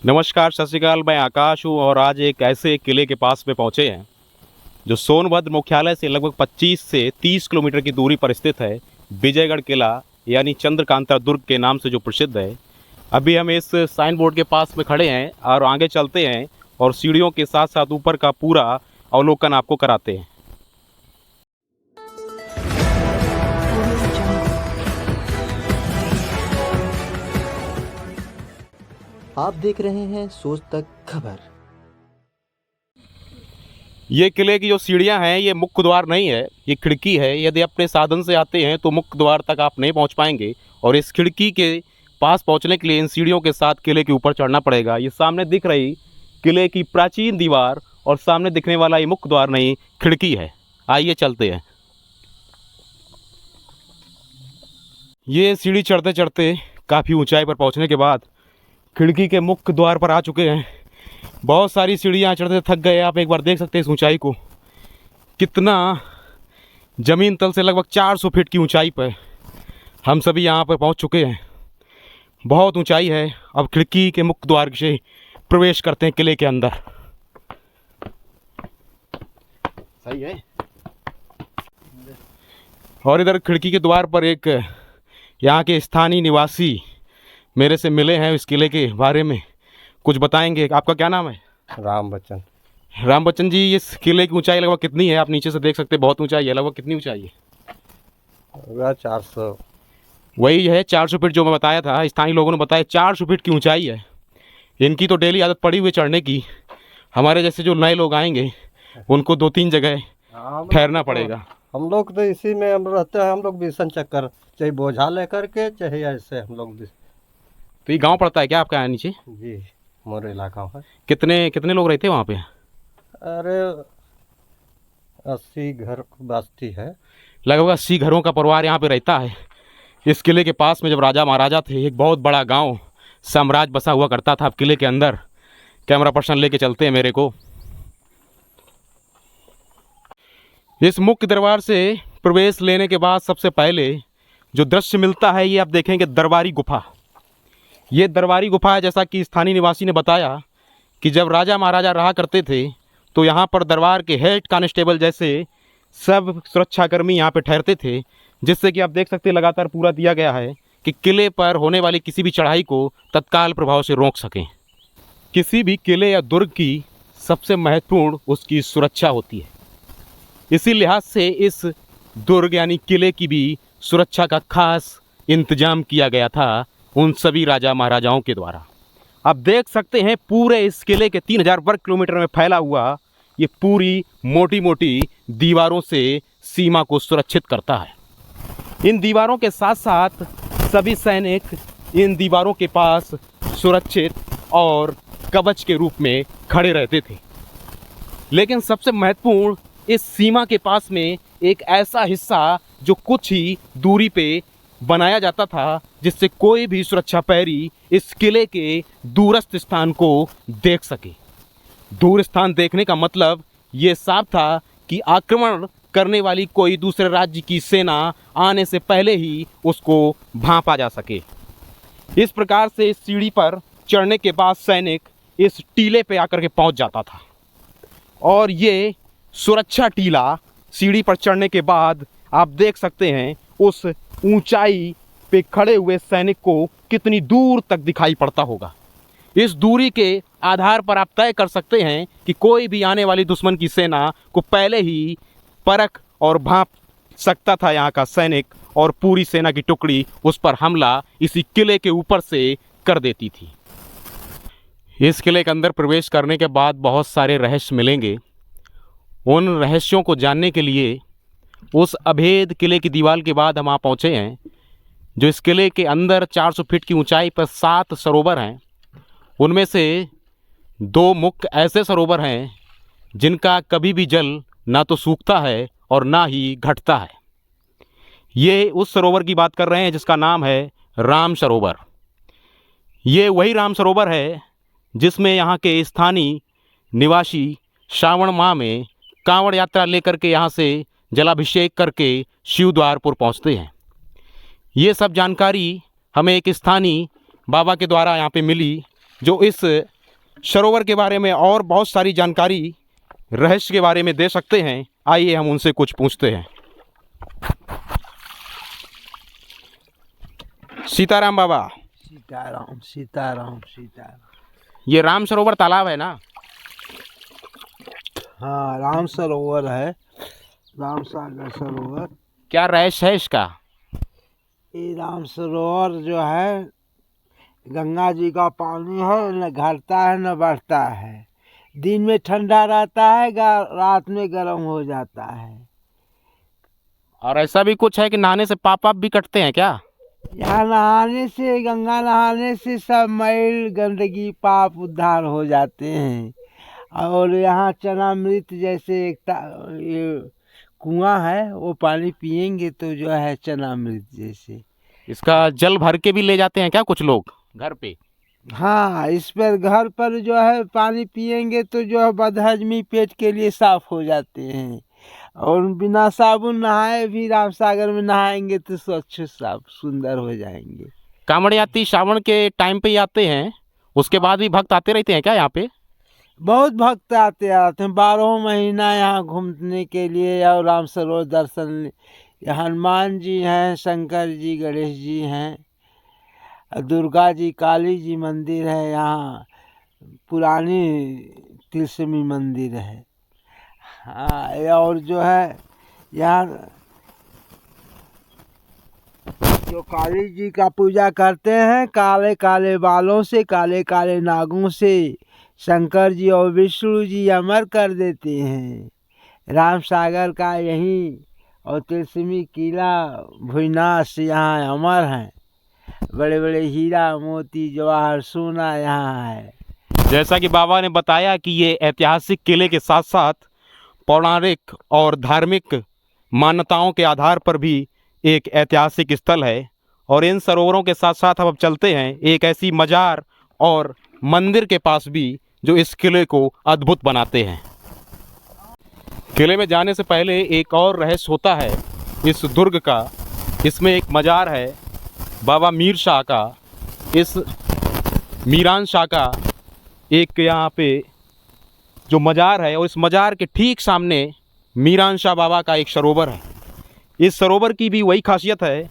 नमस्कार, सत श्री अकाल। मैं आकाश हूँ और आज एक ऐसे किले के पास में पहुँचे हैं जो सोनभद्र मुख्यालय से लगभग 25 से 30 किलोमीटर की दूरी पर स्थित है। विजयगढ़ किला यानी चंद्रकांता दुर्ग के नाम से जो प्रसिद्ध है। अभी हम इस साइन बोर्ड के पास में खड़े हैं और आगे चलते हैं और सीढ़ियों के साथ साथ ऊपर का पूरा अवलोकन आपको कराते हैं। आप देख रहे हैं सोच तक खबर। ये किले की जो सीढ़ियां हैं ये मुख्य द्वार नहीं है, ये खिड़की है। यदि अपने साधन से आते हैं तो मुख्य द्वार तक आप नहीं पहुंच पाएंगे और इस खिड़की के पास पहुंचने के लिए इन सीढ़ियों के साथ किले के ऊपर चढ़ना पड़ेगा। ये सामने दिख रही किले की प्राचीन दीवार और सामने दिखने वाला ये मुख्य द्वार नहीं, खिड़की है। आइए चलते हैं। ये सीढ़ी चढ़ते चढ़ते काफ़ी ऊंचाई पर पहुंचने के बाद खिड़की के मुख्य द्वार पर आ चुके हैं। बहुत सारी सीढ़ियाँ चढ़ते थक गए। आप एक बार देख सकते हैं इस ऊंचाई को, कितना ज़मीन तल से लगभग 400 फीट की ऊंचाई पर हम सभी यहाँ पर पहुँच चुके हैं। बहुत ऊंचाई है। अब खिड़की के मुख्य द्वार से प्रवेश करते हैं किले के अंदर। सही है। और इधर खिड़की के द्वार पर एक यहाँ के स्थानीय निवासी मेरे से मिले हैं। इस किले के बारे में कुछ बताएंगे। आपका क्या नाम है? राम बच्चन। राम बच्चन जी, इस किले की ऊंचाई लगभग कितनी है? आप नीचे से देख सकते हैं, बहुत ऊंचाई है। लगभग कितनी ऊंचाई है? होगा 400। वही है 400 फीट जो मैं बताया था। स्थानीय लोगों ने बताया 400 फीट की ऊंचाई है। इनकी तो डेली आदत पड़ी हुई चढ़ने की। हमारे जैसे जो नए लोग आएंगे उनको 2-3 जगह ठहरना पड़ेगा। हम लोग तो इसी में हम रहते हैं। हम लोग मिशन चक्कर, चाहे बोझा लेकर के चाहे ऐसे हम लोग भी। तो ये गाँव पड़ता है क्या आपका यहाँ नीचे? जी, मोर इलाका है। कितने कितने लोग रहते हैं वहाँ पे? अरे 80 घर बस्ती है। लगभग 80 घरों का परिवार यहाँ पे रहता है। इस किले के पास में जब राजा महाराजा थे, एक बहुत बड़ा गांव साम्राज्य बसा हुआ करता था। अब किले के अंदर कैमरा पर्सन लेके चलते हैं मेरे को। इस मुख्य दरबार से प्रवेश लेने के बाद सबसे पहले जो दृश्य मिलता है ये आप देखेंगे दरबारी गुफा। ये दरबारी गुफा है। जैसा कि स्थानीय निवासी ने बताया कि जब राजा महाराजा रहा करते थे तो यहाँ पर दरबार के हेड कांस्टेबल जैसे सब सुरक्षाकर्मी यहाँ पे ठहरते थे, जिससे कि आप देख सकते हैं लगातार पूरा दिया गया है कि किले पर होने वाली किसी भी चढ़ाई को तत्काल प्रभाव से रोक सकें। किसी भी किले या दुर्ग की सबसे महत्वपूर्ण उसकी सुरक्षा होती है। इसी लिहाज से इस दुर्ग यानी किले की भी सुरक्षा का खास इंतजाम किया गया था उन सभी राजा महाराजाओं के द्वारा। आप देख सकते हैं पूरे इस किले के 3000 वर्ग किलोमीटर में फैला हुआ ये पूरी मोटी मोटी दीवारों से सीमा को सुरक्षित करता है। इन दीवारों के साथ साथ सभी सैनिक इन दीवारों के पास सुरक्षित और कवच के रूप में खड़े रहते थे। लेकिन सबसे महत्वपूर्ण, इस सीमा के पास में एक ऐसा हिस्सा जो कुछ ही दूरी पे बनाया जाता था जिससे कोई भी सुरक्षा पैरी इस किले के दूरस्थ स्थान को देख सके। दूर स्थान देखने का मतलब ये साफ था कि आक्रमण करने वाली कोई दूसरे राज्य की सेना आने से पहले ही उसको भांपा जा सके। इस प्रकार से इस सीढ़ी पर चढ़ने के बाद सैनिक इस टीले पे आकर के पहुंच जाता था और ये सुरक्षा टीला सीढ़ी पर चढ़ने के बाद आप देख सकते हैं उस ऊंचाई पे खड़े हुए सैनिक को कितनी दूर तक दिखाई पड़ता होगा। इस दूरी के आधार पर आप तय कर सकते हैं कि कोई भी आने वाली दुश्मन की सेना को पहले ही परख और भांप सकता था यहाँ का सैनिक, और पूरी सेना की टुकड़ी उस पर हमला इसी किले के ऊपर से कर देती थी। इस किले के अंदर प्रवेश करने के बाद बहुत सारे रहस्य मिलेंगे। उन रहस्यों को जानने के लिए उस अभेद किले की दीवार के बाद हम वहाँ पहुँचे हैं। जो इस किले के अंदर 400 फीट की ऊंचाई पर 7 सरोवर हैं, उनमें से 2 मुख्य ऐसे सरोवर हैं जिनका कभी भी जल ना तो सूखता है और ना ही घटता है। ये उस सरोवर की बात कर रहे हैं जिसका नाम है राम सरोवर। ये वही राम सरोवर है जिसमें यहाँ के स्थानीय निवासी श्रावण माह में कांवड़ यात्रा लेकर के यहाँ से जलाभिषेक करके शिवद्वारपुर पहुँचते हैं। ये सब जानकारी हमें एक स्थानीय बाबा के द्वारा यहाँ पे मिली जो इस सरोवर के बारे में और बहुत सारी जानकारी रहस्य के बारे में दे सकते हैं। आइए हम उनसे कुछ पूछते हैं। सीताराम बाबा, सीताराम सीताराम सीताराम। ये राम सरोवर तालाब है ना? हाँ, राम सरोवर है, राम सागर सरोवर। क्या रहस्य है इसका? ये राम सरोवर जो है गंगा जी का पानी है, न घटता है न बढ़ता है। दिन में ठंडा रहता है, रात में गर्म हो जाता है। और ऐसा भी कुछ है कि नहाने से पाप वाप भी कटते हैं क्या? यहाँ नहाने से, गंगा नहाने से सब मैल गंदगी पाप उद्धार हो जाते हैं। और यहाँ चनामृत जैसे ये कुआं है, वो पानी पिएंगे तो जो है चनामृत जैसे। इसका जल भर के भी ले जाते हैं क्या कुछ लोग घर पे? हाँ, इस पर घर पर जो है पानी पिएंगे तो जो है बदहजमी पेट के लिए साफ हो जाते हैं। और बिना साबुन नहाए भी राम सागर में नहाएंगे तो स्वच्छ साफ सुंदर हो जाएंगे। कांवड़ यात्री श्रावण के टाइम पे ही आते हैं, उसके बाद भी भक्त आते रहते हैं क्या यहाँ पे? बहुत भक्त आते हैं 12 महीना यहाँ घूमने के लिए। और राम सरोवर दर्शन, हनुमान जी हैं, शंकर जी, गणेश जी हैं, दुर्गा जी, काली जी मंदिर है यहाँ, पुरानी तिलस्मी मंदिर है। हाँ, और जो है यहाँ जो काली जी का पूजा करते हैं, काले काले बालों से, काले काले नागों से शंकर जी और विष्णु जी अमर कर देते हैं। राम सागर का यही और तिलस्मी किला भुइनास यहाँ अमर हैं। बड़े बड़े हीरा मोती जवाहर सोना यहाँ है। जैसा कि बाबा ने बताया कि ये ऐतिहासिक किले के साथ साथ पौराणिक और धार्मिक मान्यताओं के आधार पर भी एक ऐतिहासिक स्थल है। और इन सरोवरों के साथ साथ हम अब चलते हैं एक ऐसी मजार और मंदिर के पास भी जो इस किले को अद्भुत बनाते हैं। किले में जाने से पहले एक और रहस्य होता है इस दुर्ग का। इसमें एक मजार है बाबा मीर शाह का। इस मीरान शाह का एक यहाँ पे जो मजार है, और इस मजार के ठीक सामने मीरान शाह बाबा का एक सरोवर है। इस सरोवर की भी वही खासियत है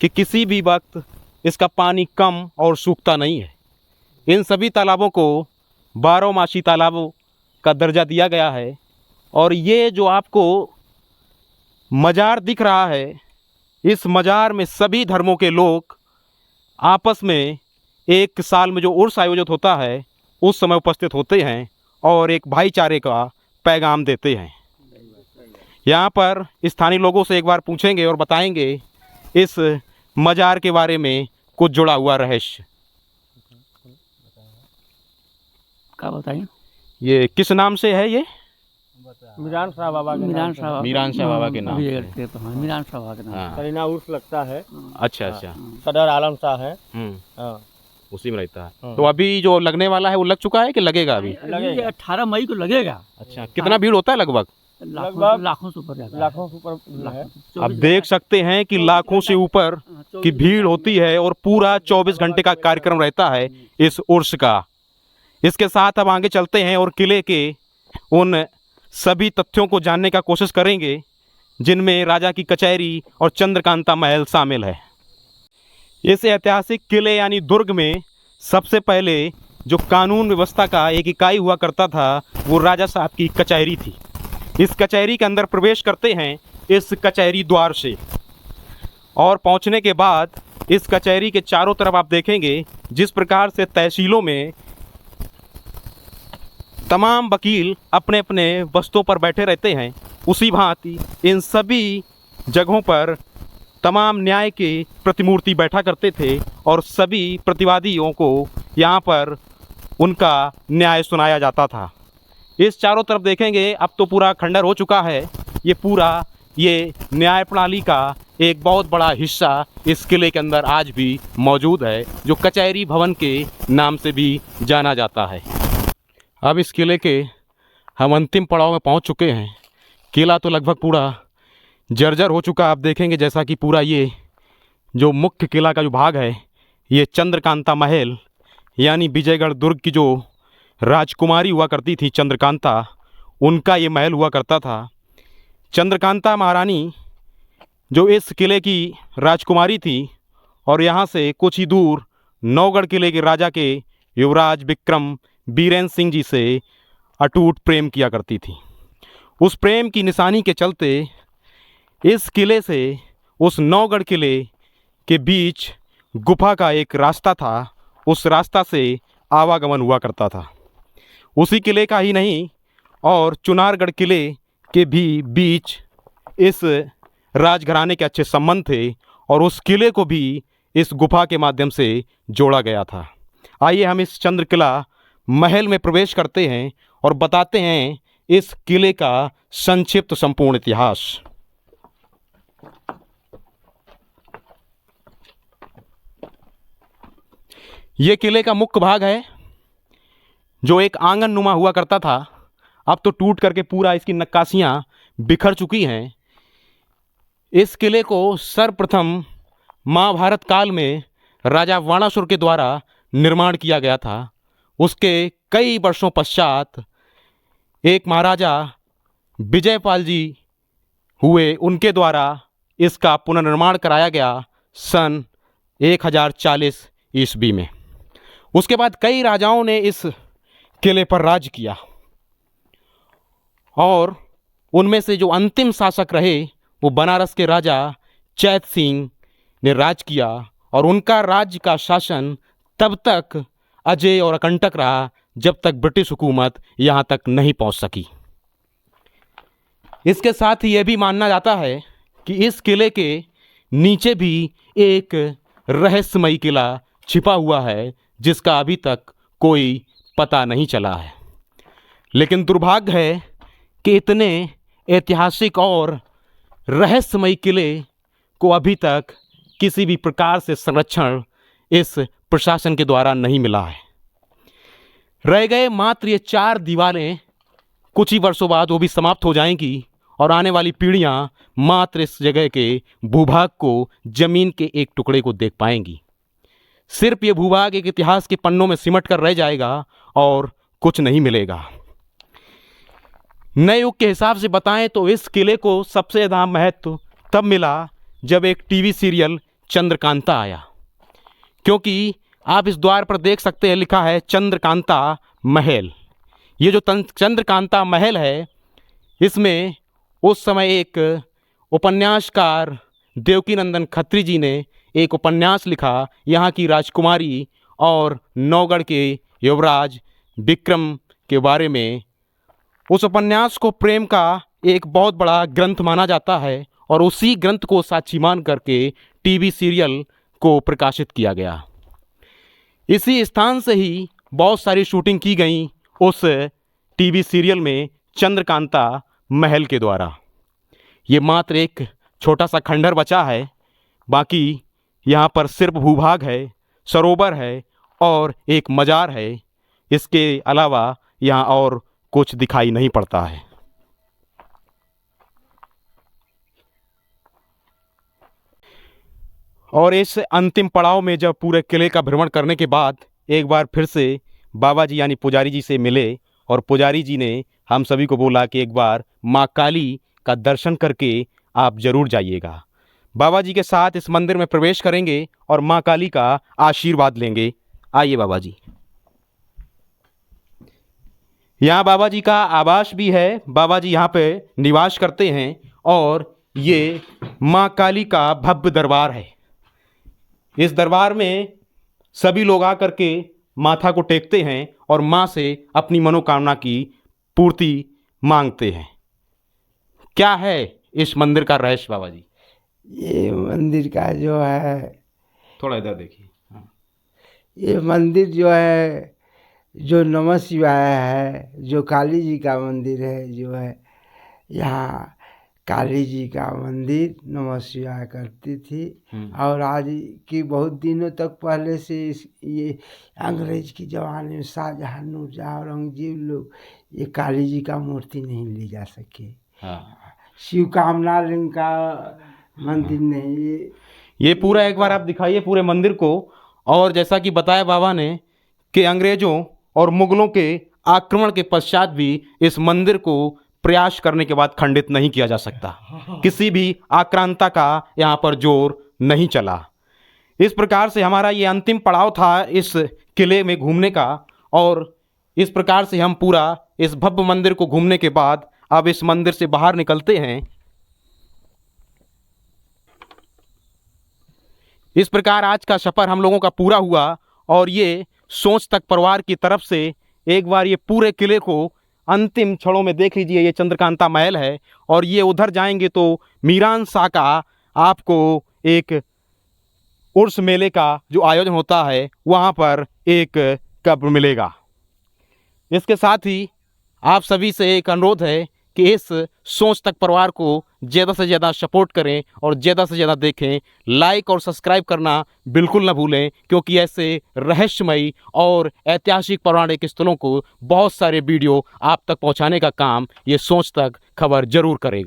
कि किसी भी वक्त इसका पानी कम और सूखता नहीं है। इन सभी तालाबों को 12मासी तालाबों का दर्जा दिया गया है। और ये जो आपको मजार दिख रहा है, इस मजार में सभी धर्मों के लोग आपस में एक साल में जो उर्स आयोजित होता है उस समय उपस्थित होते हैं और एक भाईचारे का पैगाम देते हैं। यहाँ पर स्थानीय लोगों से एक बार पूछेंगे और बताएंगे इस मजार के बारे में कुछ जुड़ा हुआ रहस्य। क्या बताएं? ये किस नाम से है? ये मीरान शाह बाबा के मीरान शाह बाबा के नाम से। मीरान शाह बाबा के नाम। हाँ। करीना उर्स लगता है। अच्छा अच्छा। सदर आलम शाह है। हाँ, उसी में रहता है। तो अभी जो लगने वाला है वो लग चुका है कि लगेगा अभी? ये 18 मई को लगेगा। अच्छा, कितना भीड़ होता है लगभग? लाखों से ऊपर जाता है। लाखों से ऊपर है। आप देख सकते हैं कि लाखों से ऊपर की भीड़ होती है और पूरा 24 घंटे का कार्यक्रम रहता है इस उर्स का। इसके साथ अब आगे चलते हैं और किले के उन सभी तथ्यों को जानने का कोशिश करेंगे जिनमें राजा की कचहरी और चंद्रकांता महल शामिल है। इस ऐतिहासिक किले यानी दुर्ग में सबसे पहले जो कानून व्यवस्था का एक इकाई हुआ करता था वो राजा साहब की कचहरी थी। इस कचहरी के अंदर प्रवेश करते हैं इस कचहरी द्वार से, और पहुंचने के बाद इस कचहरी के चारों तरफ आप देखेंगे जिस प्रकार से तहसीलों में तमाम वकील अपने अपने बस्तों पर बैठे रहते हैं, उसी भांति इन सभी जगहों पर तमाम न्याय के प्रतिमूर्ति बैठा करते थे और सभी प्रतिवादियों को यहाँ पर उनका न्याय सुनाया जाता था। इस चारों तरफ देखेंगे अब तो पूरा खंडर हो चुका है। ये पूरा ये न्याय प्रणाली का एक बहुत बड़ा हिस्सा इस किले के अंदर आज भी मौजूद है, जो कचहरी भवन के नाम से भी जाना जाता है। अब इस किले के हम अंतिम पड़ाव में पहुंच चुके हैं। किला तो लगभग पूरा जर्जर हो चुका। आप देखेंगे जैसा कि पूरा ये जो मुख्य किला का जो भाग है, ये चंद्रकांता महल, यानी विजयगढ़ दुर्ग की जो राजकुमारी हुआ करती थी चंद्रकांता, उनका ये महल हुआ करता था। चंद्रकांता महारानी जो इस किले की राजकुमारी थी और यहाँ से कुछ ही दूर नौगढ़ किले के राजा के युवराज विक्रम बीरेंद्र सिंह जी से अटूट प्रेम किया करती थी। उस प्रेम की निशानी के चलते इस किले से उस नौगढ़ किले के बीच गुफा का एक रास्ता था, उस रास्ता से आवागमन हुआ करता था। उसी किले का ही नहीं और चुनारगढ़ किले के भी बीच इस राजघराने के अच्छे संबंध थे और उस किले को भी इस गुफा के माध्यम से जोड़ा गया था। आइए हम इस चंद्रकिला महल में प्रवेश करते हैं और बताते हैं इस किले का संक्षिप्त संपूर्ण इतिहास। ये किले का मुख्य भाग है जो एक आंगन नुमा हुआ करता था। अब तो टूट करके पूरा इसकी नक्काशियां बिखर चुकी हैं। इस किले को सर्वप्रथम महाभारत काल में राजा वाणासुर के द्वारा निर्माण किया गया था। उसके कई वर्षों पश्चात एक महाराजा विजयपाल जी हुए, उनके द्वारा इसका पुनर्निर्माण कराया गया सन 1040 ईस्वी में। उसके बाद कई राजाओं ने इस किले पर राज किया और उनमें से जो अंतिम शासक रहे वो बनारस के राजा चैत सिंह ने राज किया और उनका राज्य का शासन तब तक अजेय और अकंटक रहा जब तक ब्रिटिश हुकूमत यहाँ तक नहीं पहुँच सकी। इसके साथ ही यह भी माना जाता है कि इस किले के नीचे भी एक रहस्यमयी किला छिपा हुआ है जिसका अभी तक कोई पता नहीं चला है। लेकिन दुर्भाग्य है कि इतने ऐतिहासिक और रहस्यमयी किले को अभी तक किसी भी प्रकार से संरक्षण इस प्रशासन के द्वारा नहीं मिला है। रह गए मात्र ये 4 दीवारें, कुछ ही वर्षों बाद वो भी समाप्त हो जाएंगी और आने वाली पीढ़ियां मात्र इस जगह के भूभाग को, जमीन के एक टुकड़े को देख पाएंगी। सिर्फ ये भूभाग एक इतिहास के पन्नों में सिमट कर रह जाएगा और कुछ नहीं मिलेगा। नए युग के हिसाब से बताएं तो इस किले को सबसे ज़्यादा महत्व तब मिला जब एक टीवी सीरियल चंद्रकांता आया, क्योंकि आप इस द्वार पर देख सकते हैं लिखा है चंद्रकांता महल। ये जो चंद्रकांता महल है, इसमें उस समय एक उपन्यासकार देवकीनंदन खत्री जी ने एक उपन्यास लिखा यहाँ की राजकुमारी और नौगढ़ के युवराज विक्रम के बारे में। उस उपन्यास को प्रेम का एक बहुत बड़ा ग्रंथ माना जाता है और उसी ग्रंथ को साक्षी मान करके टीवी सीरियल को प्रकाशित किया गया। इसी स्थान से ही बहुत सारी शूटिंग की गई उस टीवी सीरियल में चंद्रकांता महल के द्वारा। ये मात्र एक छोटा सा खंडहर बचा है, बाकी यहाँ पर सिर्फ भूभाग है, सरोवर है और एक मजार है। इसके अलावा यहाँ और कुछ दिखाई नहीं पड़ता है। और इस अंतिम पड़ाव में जब पूरे किले का भ्रमण करने के बाद एक बार फिर से बाबा जी यानी पुजारी जी से मिले और पुजारी जी ने हम सभी को बोला कि एक बार माँ काली का दर्शन करके आप जरूर जाइएगा। बाबा जी के साथ इस मंदिर में प्रवेश करेंगे और माँ काली का आशीर्वाद लेंगे। आइए बाबा जी। यहाँ बाबा जी का आवास भी है, बाबा जी यहाँ पे निवास करते हैं और ये माँ काली का भव्य दरबार है। इस दरबार में सभी लोग आकर के माथा को टेकते हैं और माँ से अपनी मनोकामना की पूर्ति मांगते हैं। क्या है इस मंदिर का रहस्य बाबा जी? ये मंदिर का जो है, थोड़ा इधर देखिए। हाँ। ये मंदिर जो है, जो नमः शिवाय है, जो काली जी का मंदिर है, जो है यहाँ काली जी का मंदिर नमः शिवाय करती थी। और आज की बहुत दिनों तक पहले से ये अंग्रेज की ज़माने में शाहजहां, नूरजहां, औरंगजेब लोग ये काली जी का मूर्ति नहीं ले जा सके। हाँ। शिव कामना लिंग का मंदिर नहीं। ये पूरा एक बार आप दिखाइए पूरे मंदिर को। और जैसा कि बताया बाबा ने कि अंग्रेज़ों और मुग़लों के आक्रमण के पश्चात भी इस मंदिर को प्रयास करने के बाद खंडित नहीं किया जा सकता। किसी भी आक्रांता का यहाँ पर जोर नहीं चला। इस प्रकार से हमारा ये अंतिम पड़ाव था इस किले में घूमने का, और इस प्रकार से हम पूरा इस भव्य मंदिर को घूमने के बाद अब इस मंदिर से बाहर निकलते हैं। इस प्रकार आज का सफ़र हम लोगों का पूरा हुआ, और ये सोच तक परिवार की तरफ से एक बार ये पूरे किले को अंतिम क्षणों में देख लीजिए। ये चंद्रकांता महल है, और ये उधर जाएंगे तो मीरान शाह का आपको एक उर्स मेले का जो आयोजन होता है वहाँ पर एक कब्र मिलेगा। इसके साथ ही आप सभी से एक अनुरोध है कि इस सोच तक परिवार को ज़्यादा से ज़्यादा सपोर्ट करें और ज़्यादा से ज़्यादा देखें। लाइक और सब्सक्राइब करना बिल्कुल ना भूलें, क्योंकि ऐसे रहस्यमयी और ऐतिहासिक पौराणिक स्थलों को बहुत सारे वीडियो आप तक पहुंचाने का काम ये सोच तक खबर जरूर करेगा।